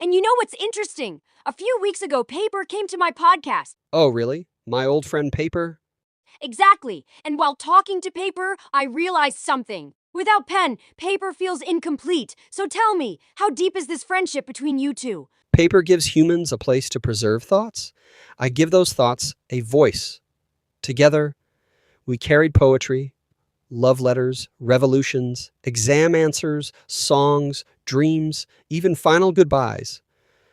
And you know what's interesting? A few weeks ago, Paper came to my podcast. Oh, really? My old friend Paper? Exactly. And while talking to Paper, I realized something. Without pen, Paper feels incomplete. So tell me, how deep is this friendship between you two? Paper gives humans a place to preserve thoughts. I give those thoughts a voice. Together, we carried poetry, love letters, revolutions, exam answers, songs, dreams, even final goodbyes.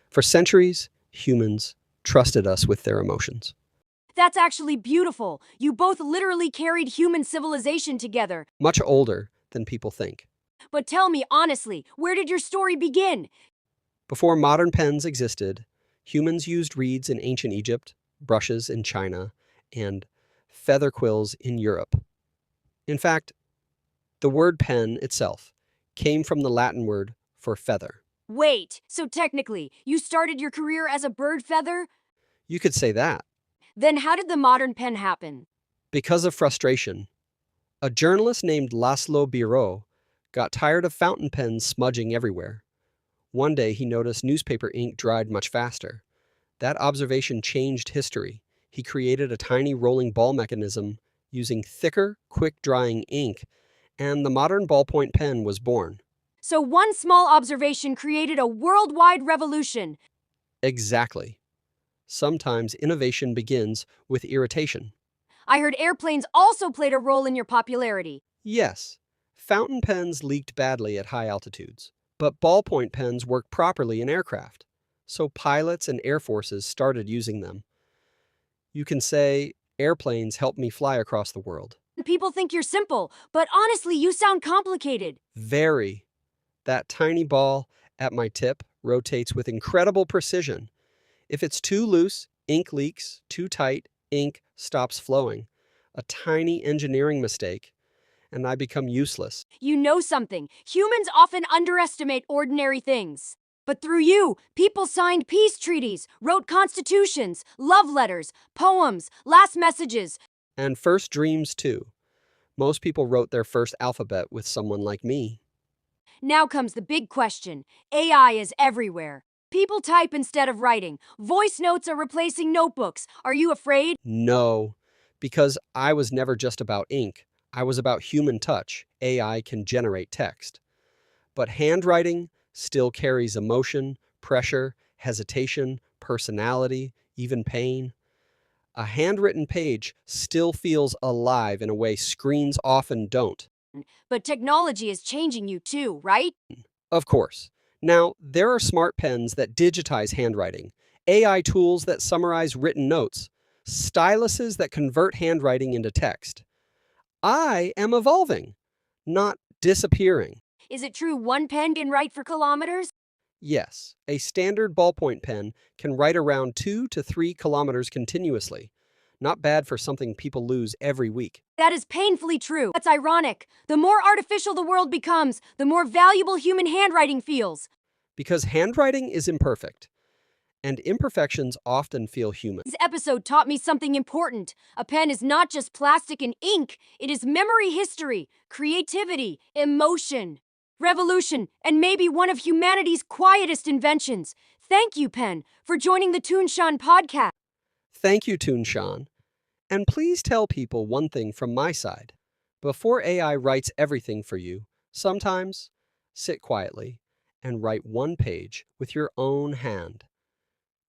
For centuries, humans trusted us with their emotions. That's actually beautiful. You both literally carried human civilization together. Much older than people think. But tell me honestly, where did your story begin? Before modern pens existed, humans used reeds in ancient Egypt, brushes in China, and feather quills in Europe. In fact, the word pen itself came from the Latin word for feather. Wait, so technically, you started your career as a bird feather? You could say that. Then how did the modern pen happen? Because of frustration, a journalist named Laszlo Biro got tired of fountain pens smudging everywhere. One day he noticed newspaper ink dried much faster. That observation changed history. He created a tiny rolling ball mechanism using thicker, quick-drying ink, and the modern ballpoint pen was born. So one small observation created a worldwide revolution. Exactly. Sometimes innovation begins with irritation. I heard airplanes also played a role in your popularity. Yes, fountain pens leaked badly at high altitudes, but ballpoint pens work properly in aircraft. So pilots and air forces started using them. You can say, airplanes helped me fly across the world. People think you're simple, but honestly, you sound complicated. Very. That tiny ball at my tip rotates with incredible precision. If it's too loose, ink leaks. Too tight, ink stops flowing. A tiny engineering mistake, and I become useless. You know something. Humans often underestimate ordinary things. But through you, people signed peace treaties, wrote constitutions, love letters, poems, last messages. And first dreams, too. Most people wrote their first alphabet with someone like me. Now comes the big question. AI is everywhere. People type instead of writing. Voice notes are replacing notebooks. Are you afraid? No, because I was never just about ink. I was about human touch. AI can generate text. But handwriting still carries emotion, pressure, hesitation, personality, even pain. A handwritten page still feels alive in a way screens often don't. But technology is changing you too, right? Of course. Now, there are smart pens that digitize handwriting, AI tools that summarize written notes, styluses that convert handwriting into text. I am evolving, not disappearing. Is it true one pen can write for kilometers? Yes, a standard ballpoint pen can write around 2 to 3 kilometers continuously. Not bad for something people lose every week. That is painfully true. That's ironic. The more artificial the world becomes, the more valuable human handwriting feels. Because handwriting is imperfect, and imperfections often feel human. This episode taught me something important. A pen is not just plastic and ink, it is memory history, creativity, emotion, revolution, and maybe one of humanity's quietest inventions. Thank you, Pen, for joining the Toonshan podcast. Thank you, Toonshan. And please tell people one thing from my side. Before AI writes everything for you, sometimes sit quietly and write one page with your own hand.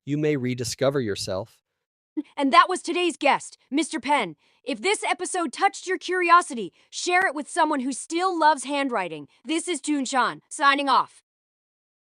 You may rediscover yourself. And that was today's guest, Mr. Penn. If this episode touched your curiosity, share it with someone who still loves handwriting. This is Toonshan, signing off.